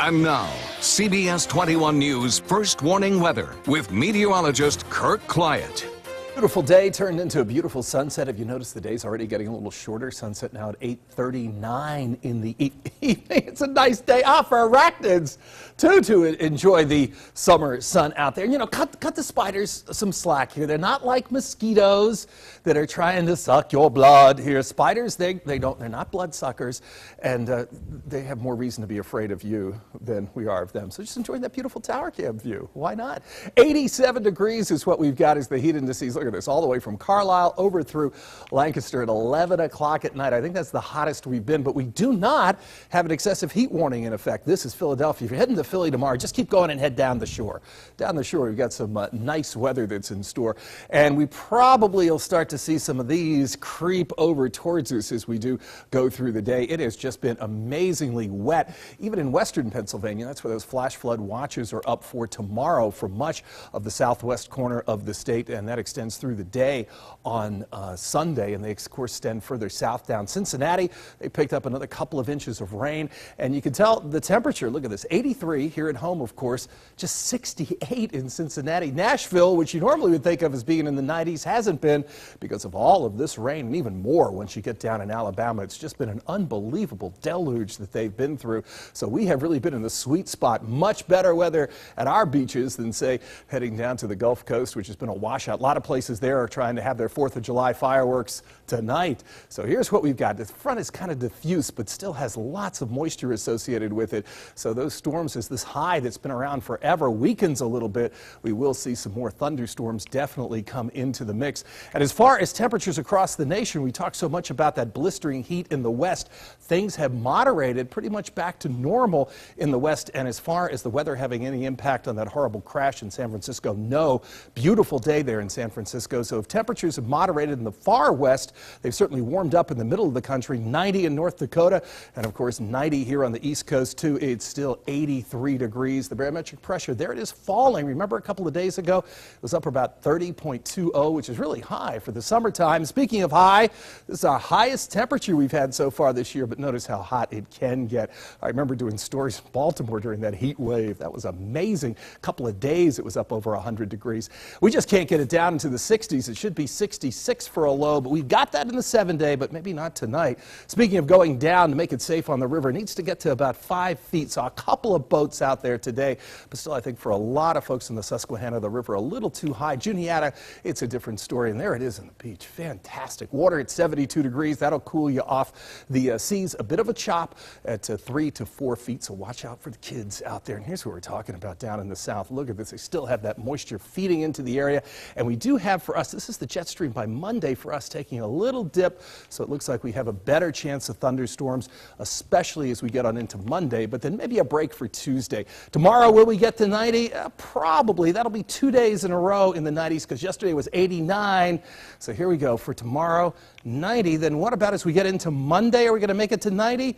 And now, CBS 21 News First Warning Weather with meteorologist Kirk Clyatt. Beautiful day turned into a beautiful sunset. Have you noticed the day's already getting a little shorter? Sunset now at 8:39 in the evening. It's a nice day off for arachnids, too, to enjoy the summer sun out there. You know, cut the spiders some slack here. They're not like mosquitoes that are trying to suck your blood here. Spiders, they're not bloodsuckers, and they have more reason to be afraid of you than we are of them. So just enjoy that beautiful tower cam view. Why not? 87 degrees is what we've got as the heat indices. Look at this, all the way from Carlisle over through Lancaster at 11 o'clock at night. I think that's the hottest we've been, but we do not have an excessive heat warning in effect. This is Philadelphia. If you're heading to Philly tomorrow, just keep going and head down the shore. Down the shore, we've got some nice weather that's in store, and we probably will start to see some of these creep over towards us as we do go through the day. It has just been amazingly wet, even in western Pennsylvania. That's where those flash flood watches are up for tomorrow for much of the southwest corner of the state, and that extends through the day on Sunday, and they of course extend further south down Cincinnati. They picked up another couple of inches of rain, and you can tell the temperature. Look at this, 83 here at home, of course, just 68 in Cincinnati. Nashville, which you normally would think of as being in the 90s, hasn't been because of all of this rain, and even more once you get down in Alabama. It's just been an unbelievable deluge that they've been through. So we have really been in the sweet spot. Much better weather at our beaches than, say, heading down to the Gulf Coast, which has been a washout. A lot of places there are trying to have their 4th of July fireworks tonight. So here's what we've got. The front is kind of diffuse, but still has lots of moisture associated with it. So those storms, as this high that's been around forever weakens a little bit, we will see some more thunderstorms definitely come into the mix. And as far as temperatures across the nation, we talk so much about that blistering heat in the west. Things have moderated pretty much back to normal in the west. And as far as the weather having any impact on that horrible crash in San Francisco, no. Beautiful day there in San Francisco. So if temperatures have moderated in the far west, they've certainly warmed up in the middle of the country. 90 in North Dakota, and of course 90 here on the East Coast too. It's still 83 degrees. The barometric pressure, there it is, falling. Remember a couple of days ago, it was up about 30.20, which is really high for the summertime. Speaking of high, this is our highest temperature we've had so far this year, but notice how hot it can get. I remember doing stories in Baltimore during that heat wave. That was amazing. A couple of days it was up over 100 degrees. We just can't get it down into the 60s. It should be 66 for a low, but we've got that in the 7-day, but maybe not tonight. Speaking of going down to make it safe on the river, it needs to get to about 5 feet. Saw a couple of boats out there today, but still I think for a lot of folks in the Susquehanna, the river a little too high. Juniata, it's a different story, and there it is on the beach. Fantastic. Water at 72 degrees. That'll cool you off. The sea's a bit of a chop at 3 to 4 feet, so watch out for the kids out there. And here's what we're talking about down in the south. Look at this. They still have that moisture feeding into the area, and we do have for us, this is the jet stream by Monday for us taking a little dip, so it looks like we have a better chance of thunderstorms, especially as we get on into Monday, but then maybe a break for Tuesday. Tomorrow, will we get to 90? Probably. That'll be 2 days in a row in the 90s because yesterday was 89. So here we go for tomorrow, 90. Then what about as we get into Monday? Are we going to make it to 90?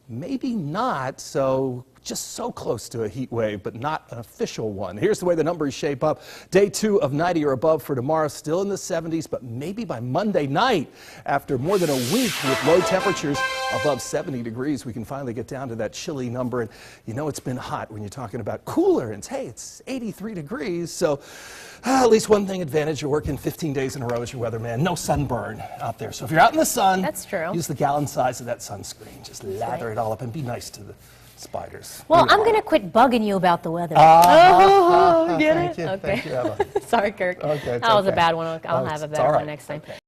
Maybe not. So just so close to a heat wave, but not an official one. Here's the way the numbers shape up. Day 2 of 90 or above for tomorrow, still in the 70s, but maybe by Monday night, after more than a week with low temperatures above 70 degrees, we can finally get down to that chilly number. And you know it's been hot when you're talking about cooler, and hey, it's 83 degrees, so at least one thing advantage, you're working 15 days in a row as your weatherman. No sunburn out there. So if you're out in the sun, that's true. Use the gallon size of that sunscreen. Just lather it all up and be nice to the spiders. Well, I'm going to quit bugging you about the weather. Get it? you. Okay. Thank you, Ella. Sorry, Kirk. Okay, that was a bad one. I'll have a better one next time. Okay.